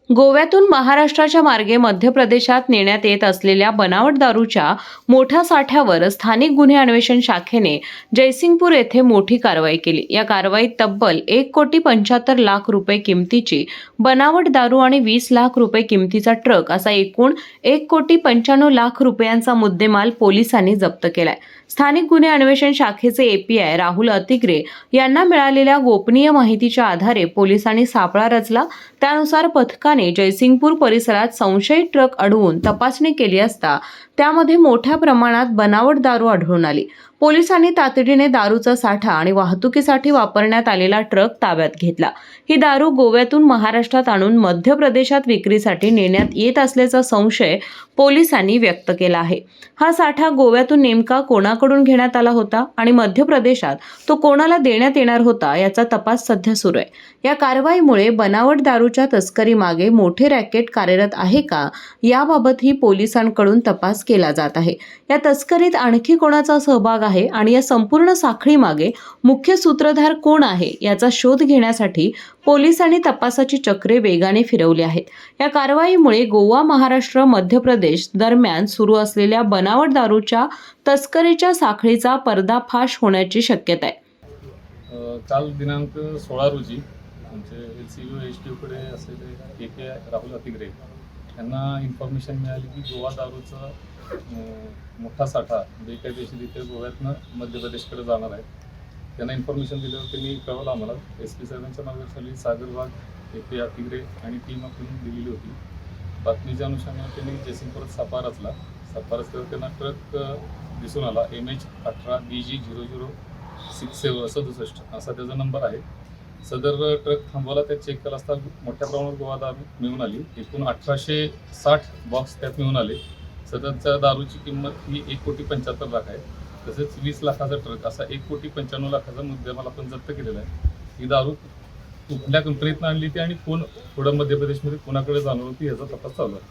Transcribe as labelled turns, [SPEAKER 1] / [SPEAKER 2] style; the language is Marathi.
[SPEAKER 1] गोव्यातून महाराष्ट्राच्या मार्गे मध्य प्रदेशात नेण्यात येत असलेल्या बनावट दारूच्या मोठ्या साठ्यावर स्थानिक गुन्हे अन्वेषण शाखेने जयसिंगपूर येथे मोठी कारवाई केली। या कारवाईत तब्बल 1,75,00,000 रुपये किमतीची बनावट दारू आणि 20 लाख रुपये किमतीचा ट्रक असा एकूण 1,95,00,000 रुपयांचा मुद्देमाल पोलिसांनी जप्त केलाय। स्थानिक गुन्हे अन्वेषण शाखेचे एपीआय राहुल अतिग्रे यांना मिळालेल्या गोपनीय माहितीच्या आधारे पोलिसांनी सापळा रचला। त्यानुसार पथकाने जयसिंगपूर परिसरात संशयित ट्रक अडवून तपासणी केली असता त्यामध्ये मोठ्या प्रमाणात बनावट दारू आढळून आली। पोलिसांनी तातडीने दारूचा साठा आणि वाहतुकीसाठी वापरण्यात आलेला ट्रक ताब्यात घेतला। ही दारू गोव्यातून महाराष्ट्रात आणून मध्य प्रदेशात विक्रीसाठी नेण्यात येत असल्याचा संशय पोलिसांनी व्यक्त केला आहे। हा साठा गोव्यातून नेमका कोणाकडून घेण्यात आला होता आणि मध्य प्रदेशात तो कोणाला देण्यात येणार होता याचा तपास सध्या सुरू आहे। या कारवाईमुळे बनावट दारूच्या तस्करी मागे मोठे रॅकेट कार्यरत आहे का याबाबतही पोलिसांकडून तपास केला जात आहे। या तस्करीत आणखी कोणाचा सहभाग आहे आणि या संपूर्ण साखळीमागे मुख्य सूत्रधार कोण आहे याचा शोध घेण्यासाठी पोलिसांनी तपासाची चक्रे वेगाने फिरवली आहेत। या कारवाईमुळे गोवा, महाराष्ट्र, मध्य प्रदेश दरम्यान सुरू असलेल्या बनावट दारूच्या तस्करीच्या साखळीचा पर्दाफाश होण्याची शक्यता आहे।
[SPEAKER 2] काल दिनांक 16 रोजी आमचे LCU HTOकडे असलेले एपीआय राहुल अतिग्रे यांना इन्फॉर्मेशन मिळाली की गोवा दारूचा मोठा साठा बेकायदेशीरित्या गोव्यातनं मध्य प्रदेशकडे जाणार आहे। त्यांना इन्फॉर्मेशन दिल्यावर त्यांनी कळवलं आम्हाला। SP साहेबांच्या मार्गदर्शनाखाली सागर वाघ, एपीआय अतिग्रे आणि टीम आपण दिलेली होती। बातमीच्या अनुषंगाने त्यांनी जयसिंगपुरात सापळा रचला। सापळा रचल्यावर त्यांना ट्रक दिसून आला। MH18 BG 0067 असा त्याचा नंबर आहे। सदर ट्रक थांबवला, त्यात चेक केला असता मोठ्या प्रमाणात गोवा दारू मिळून आली। एकूण 1860 बॉक्स त्यात मिळून आले। सदरच्या दारूची किंमत ही 1,75,00,000 आहे। तसेच 20 लाखाचा ट्रक असा 1,95,00,000 मुद्देमाल आपण जप्त केलेला आहे। ही दारू कुठल्या कंपनीतून आणली ती आणि कोण पुढं मध्य प्रदेशमध्ये कोणाकडे जाणार होती याचा तपास चालू आहे।